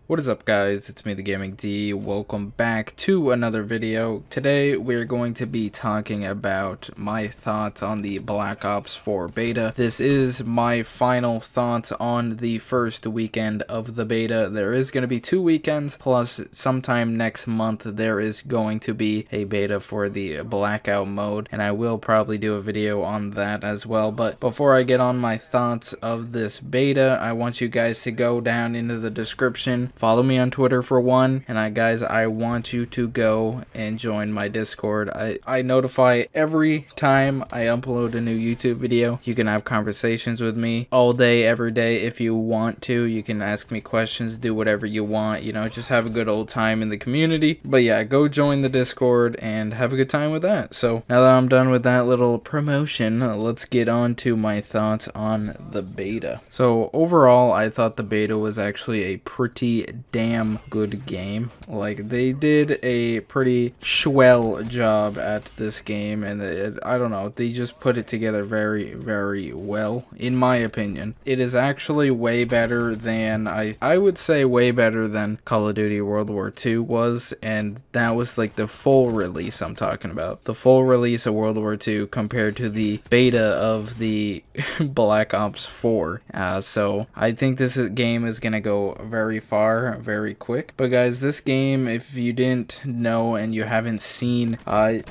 What is up, guys? It's me, TheGamingD. Welcome back to another video. Today we're going to be talking about my thoughts on the Black Ops 4 beta. This is my final thoughts on the first weekend of the beta. There is going to be 2 weekends, plus sometime next month there is going to be a beta for the blackout mode, and I will probably do a video on that as well. But before I get on my thoughts of this beta, I want you guys to go down into the description. Follow me on Twitter for one, and guys, I want you to go and join my Discord. I notify every time I upload a new YouTube video. You can have conversations with me all day, every day if you want to. You can ask me questions, do whatever you want, you know, just have a good old time in the community. But yeah, go join the Discord and have a good time with that. So now that I'm done with that little promotion, let's get on to my thoughts on the beta. So overall, I thought the beta was actually a pretty damn good game. Like, they did a pretty swell job at this game, and I don't know, they just put it together very, very well, in my opinion. It is actually way better than, I would say way better than Call of Duty World War II was, and that was like the full release I'm talking about. The full release of World War II compared to the beta of the Black Ops 4. So I think this game is gonna go very far, very quick. But guys, this game, if you didn't know and you haven't seen,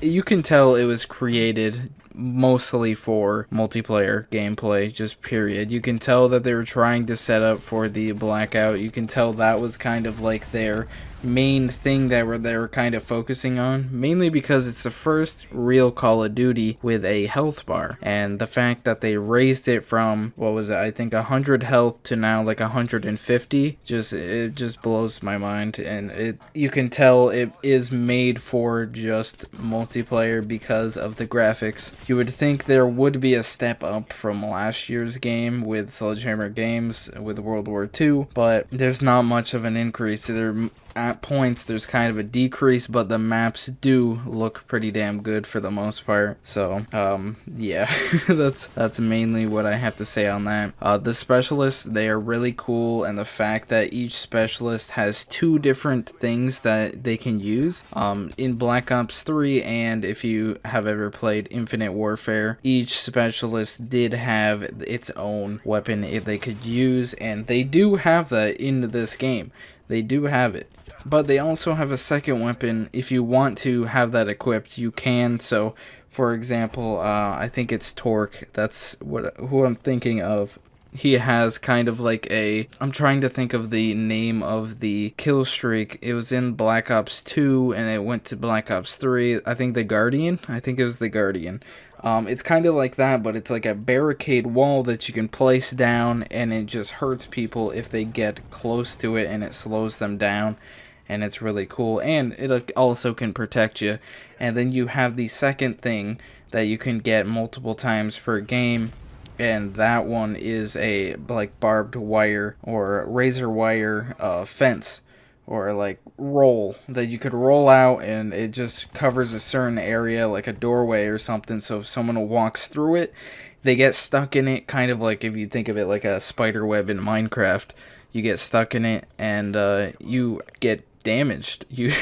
you can tell it was created mostly for multiplayer gameplay, just period. You can tell that they were trying to set up for the blackout. You can tell that was kind of like their main thing that they were kind of focusing on, mainly because it's the first real Call of Duty with a health bar, and the fact that they raised it from, what was it, I think 100 health to now like 150, it just blows my mind. And you can tell it is made for just multiplayer because of the graphics. You would think there would be a step up from last year's game with Sledgehammer Games with World War II, but there's not much of an increase. At points there's kind of a decrease, but the maps do look pretty damn good for the most part. So yeah, that's mainly what I have to say on that. The specialists, they are really cool, and the fact that each specialist has 2 different things that they can use. In Black Ops 3, and if you have ever played Infinite Warfare, each specialist did have its own weapon they could use, and they do have that in this game. They do have it. But they also have a second weapon. If you want to have that equipped, you can. So, for example, I think it's Torque. That's who I'm thinking of. He has kind of like I'm trying to think of the name of the kill streak. It was in Black Ops 2 and it went to Black Ops 3. I think the Guardian. I think it was the Guardian. It's kind of like that, but it's like a barricade wall that you can place down, and it just hurts people if they get close to it, and it slows them down, and it's really cool. And it also can protect you. And then you have the second thing that you can get multiple times per game, and that one is a like barbed wire or razor wire fence, or like roll that you could roll out, and it just covers a certain area like a doorway or something. So if someone walks through it, they get stuck in it, kind of like if you think of it like a spider web in Minecraft. You get stuck in it and you get damaged. You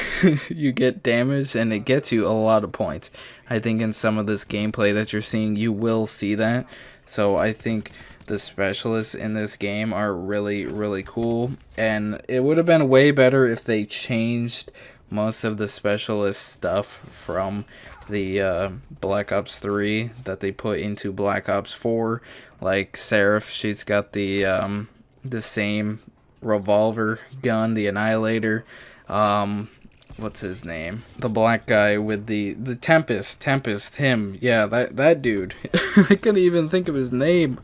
get damaged, and it gets you a lot of points. I think in some of this gameplay that you're seeing, you will see that. So I think the specialists in this game are really, really cool, and it would have been way better if they changed most of the specialist stuff from the Black Ops 3 that they put into Black Ops 4. Like Seraph, she's got the same revolver gun, the Annihilator. What's his name? The black guy with the Tempest, him. Yeah, that dude. I couldn't even think of his name.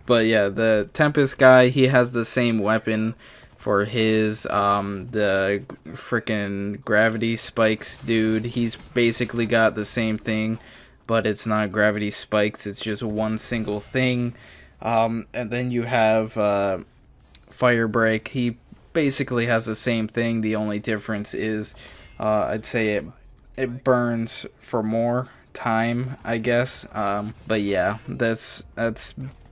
But yeah, the Tempest guy, he has the same weapon for his, the freaking gravity spikes dude. He's basically got the same thing, but it's not gravity spikes, it's just one single thing. And then you have, Firebreak. He basically has the same thing. The only difference is, I'd say it burns for more time, I guess. But yeah, that's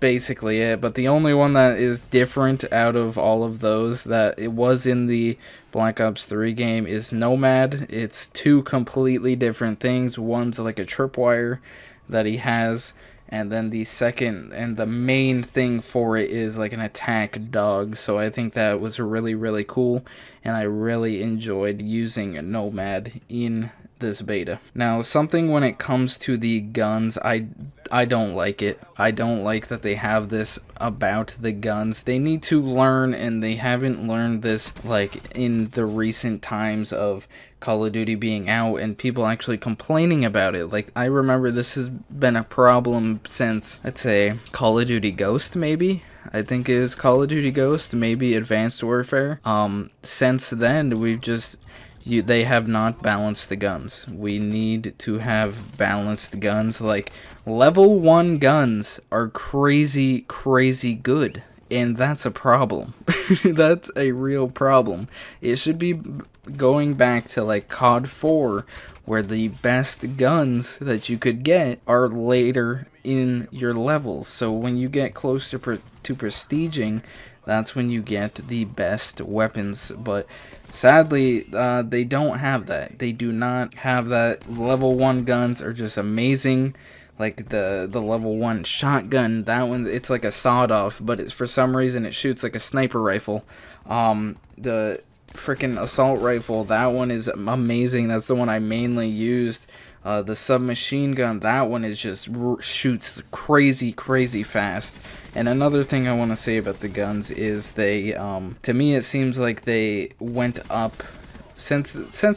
basically it. But the only one that is different out of all of those that it was in the Black Ops 3 game is Nomad. It's two completely different things. One's like a tripwire that he has, and then the second and the main thing for it is like an attack dog. So I think that was really, really cool, and I really enjoyed using Nomad in this beta. Now, something when it comes to the guns, I don't like it. I don't like that they have this about the guns. They need to learn, and they haven't learned this like in the recent times of Call of Duty being out and people actually complaining about it. Like, I remember this has been a problem since, let's say, Call of Duty Ghost, maybe? I think it was Call of Duty Ghost, maybe Advanced Warfare. Since then, we've just... they have not balanced the guns. We need to have balanced guns. Like, level 1 guns are crazy, crazy good. And that's a problem. That's a real problem. It should be going back to like COD 4, where the best guns that you could get are later in your levels. So when you get close to prestiging, that's when you get the best weapons. But sadly, they don't have that. They do not have that. Level 1 guns are just amazing. Like the level 1 shotgun, that one, it's like a sawed-off, but it's, for some reason it shoots like a sniper rifle. The freaking assault rifle, that one is amazing. That's the one I mainly used. The submachine gun, that one is just shoots crazy, crazy fast. And another thing I want to say about the guns is they, to me it seems like they went up. Since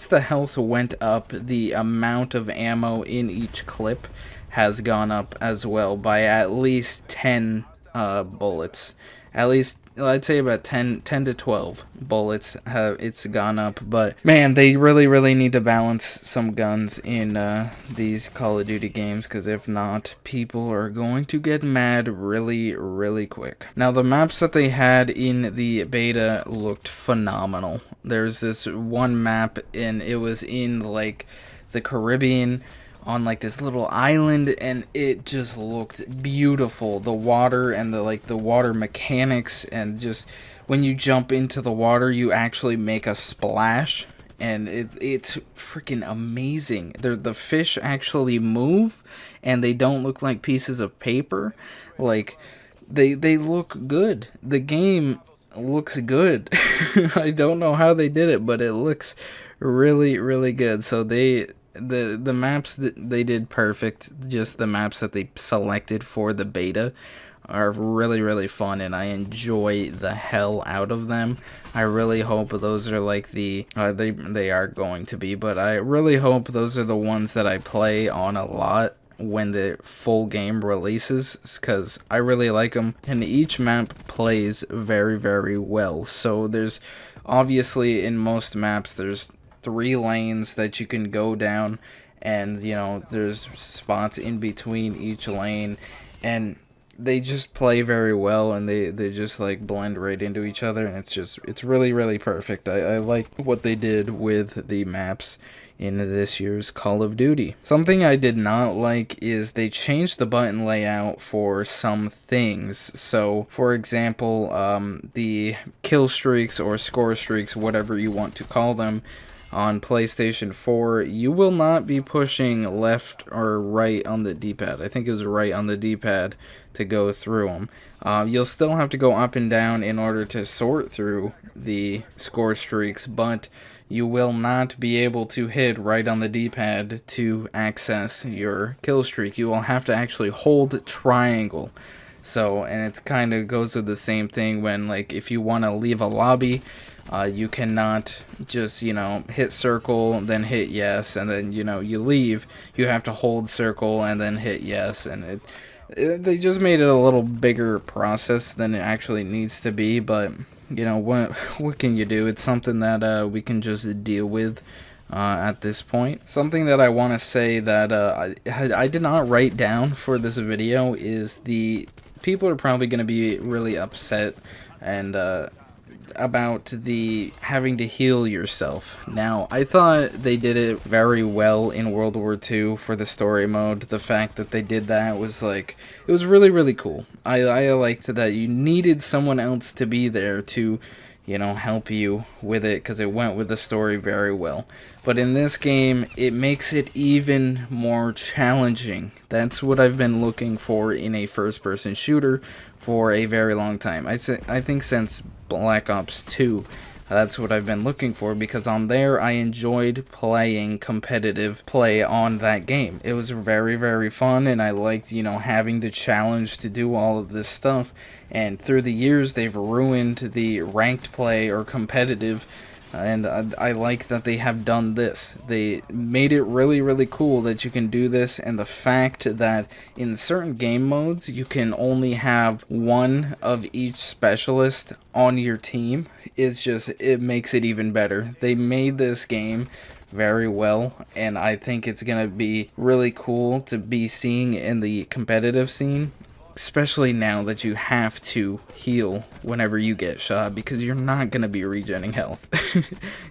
the health went up, the amount of ammo in each clip has gone up as well by at least 10 bullets. At least, I'd say about 10 to 12 bullets it's gone up. But man, they really, really need to balance some guns in these Call of Duty games, because if not, people are going to get mad really, really quick. Now, the maps that they had in the beta looked phenomenal. There's this one map, and it was in like the Caribbean, on like this little island, and it just looked beautiful. The water and the water mechanics, and just when you jump into the water you actually make a splash, and it's freaking amazing. The fish actually move, and they don't look like pieces of paper. Like, they look good. The game looks good. I don't know how they did it, but it looks really, really good. So the maps that they did perfect. Just the maps that they selected for the beta are really, really fun, and I enjoy the hell out of them. I really hope those are like the they are going to be, but I really hope those are the ones that I play on a lot when the full game releases, because I really like them, and each map plays very, very well. So there's obviously, in most maps, there's 3 lanes that you can go down, and you know, there's spots in between each lane, and they just play very well, and they just like blend right into each other, and it's really, really perfect. I like what they did with the maps in this year's Call of Duty. Something I did not like is they changed the button layout for some things. So, for example, the kill streaks or score streaks, whatever you want to call them, on PlayStation 4, you will not be pushing left or right on the D-pad. I think it was right on the D-pad to go through them. You'll still have to go up and down in order to sort through the score streaks, but you will not be able to hit right on the D-pad to access your kill streak. You will have to actually hold triangle. So, and it kind of goes with the same thing when, like, if you want to leave a lobby, you cannot just, you know, hit circle, then hit yes, and then, you know, you leave. You have to hold circle and then hit yes, and they just made it a little bigger process than it actually needs to be, but, you know, what can you do? It's something that we can just deal with at this point. Something that I want to say that I did not write down for this video is the people are probably going to be really upset and about the having to heal yourself. Now, I thought they did it very well in World War II for the story mode. The fact that they did that was like, it was really, really cool. I liked that you needed someone else to be there to, you know, help you with it, because it went with the story very well. But in this game, it makes it even more challenging. That's what I've been looking for in a first-person shooter for a very long time. I think since Black Ops 2, that's what I've been looking for, because on there I enjoyed playing competitive play on that game. It was very, very fun, and I liked, you know, having the challenge to do all of this stuff. And through the years, they've ruined the ranked play or competitive, and I like that they have done this. They made it really, really cool that you can do this, and the fact that in certain game modes you can only have one of each specialist on your team is just, it makes it even better. They made this game very well, and I think it's gonna be really cool to be seeing in the competitive scene. Especially now that you have to heal whenever you get shot, because you're not going to be regenerating health.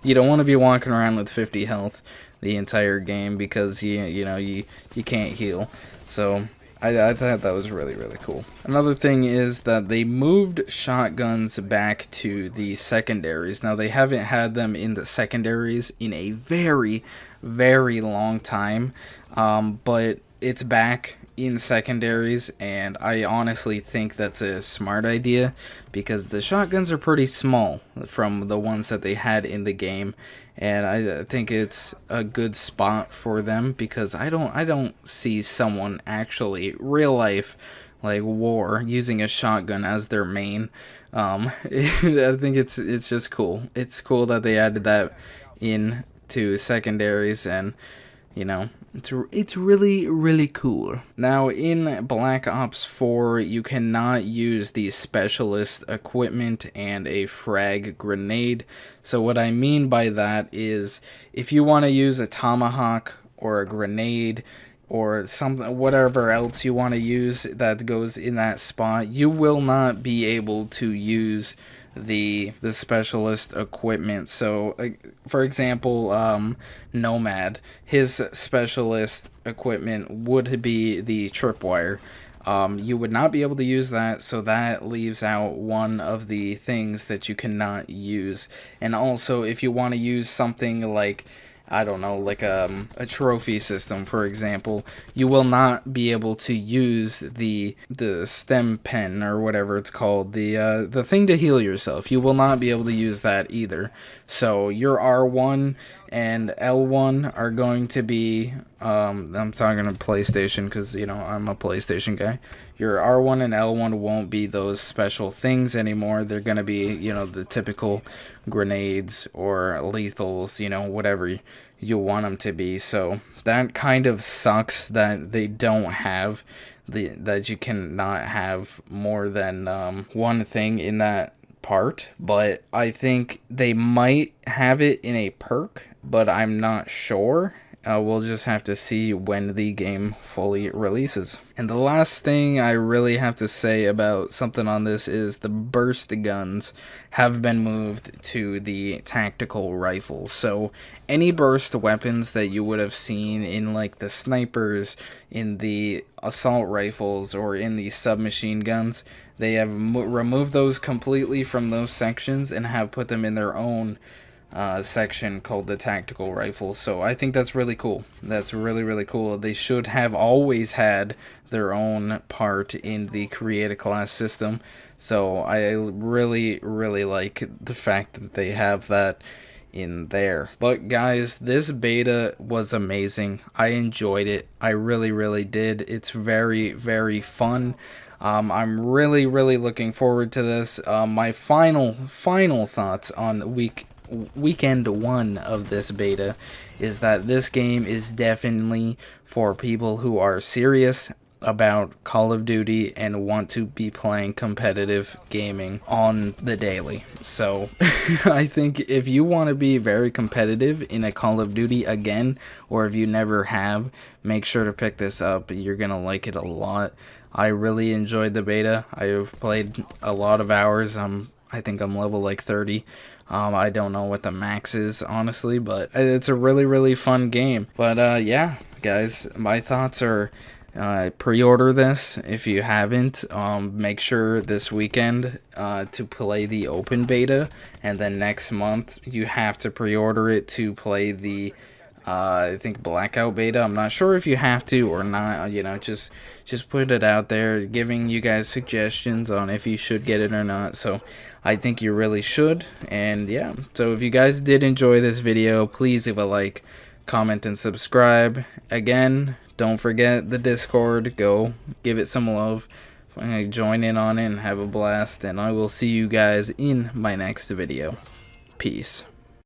You don't want to be walking around with 50 health the entire game, because you can't heal. So I thought that was really, really cool. Another thing is that they moved shotguns back to the secondaries. Now, they haven't had them in the secondaries in a very, very long time, but it's back in secondaries, and I honestly think that's a smart idea, because the shotguns are pretty small from the ones that they had in the game, and I think it's a good spot for them, because I don't see someone actually real life like war using a shotgun as their main. I think it's just cool. It's cool that they added that in to secondaries, and you know, it's really, really cool. Now, in Black Ops 4, you cannot use the specialist equipment and a frag grenade. So what I mean by that is, if you want to use a tomahawk or a grenade or something, whatever else you want to use that goes in that spot, you will not be able to use the specialist equipment. So for example, Nomad, his specialist equipment would be the tripwire. You would not be able to use that, so that leaves out one of the things that you cannot use. And also, if you want to use something like, I don't know, like a trophy system, for example, you will not be able to use the stem pen or whatever it's called, the thing to heal yourself. You will not be able to use that either. So your R1 and L1 are going to be, I'm talking to PlayStation because, you know, I'm a PlayStation guy. Your R1 and L1 won't be those special things anymore. They're going to be, you know, the typical grenades or lethals, you know, whatever you want them to be. So that kind of sucks that they don't have that you cannot have more than one thing in that part. But I think they might have it in a perk, but I'm not sure. We'll just have to see when the game fully releases. And the last thing I really have to say about something on this is the burst guns have been moved to the tactical rifles. So any burst weapons that you would have seen in like the snipers, in the assault rifles, or in the submachine guns, they have removed those completely from those sections and have put them in their own section called the tactical rifle. So I think that's really cool. That's really, really cool. They should have always had their own part in the create a class system. So I really, really like the fact that they have that in there. But guys, this beta was amazing. I enjoyed it. I really, really did. It's very, very fun. I'm really, really looking forward to this. My final thoughts on weekend 1 of this beta is that this game is definitely for people who are serious about Call of Duty and want to be playing competitive gaming on the daily. So I think if you want to be very competitive in a Call of Duty again, or if you never have, make sure to pick this up. You're gonna like it a lot. I really enjoyed the beta. I've played a lot of hours. I'm I think I'm level like 30. I don't know what the max is, honestly, but it's a really, really fun game. But yeah, guys, my thoughts are pre-order this if you haven't. Make sure this weekend to play the open beta, and then next month you have to pre-order it to play the I think blackout beta. I'm not sure if you have to or not. You know, just put it out there, giving you guys suggestions on if you should get it or not. So I think you really should. And yeah, so if you guys did enjoy this video, please leave a like, comment, and subscribe. Again, don't forget the Discord. Go give it some love. Join in on it and have a blast. And I will see you guys in my next video. Peace.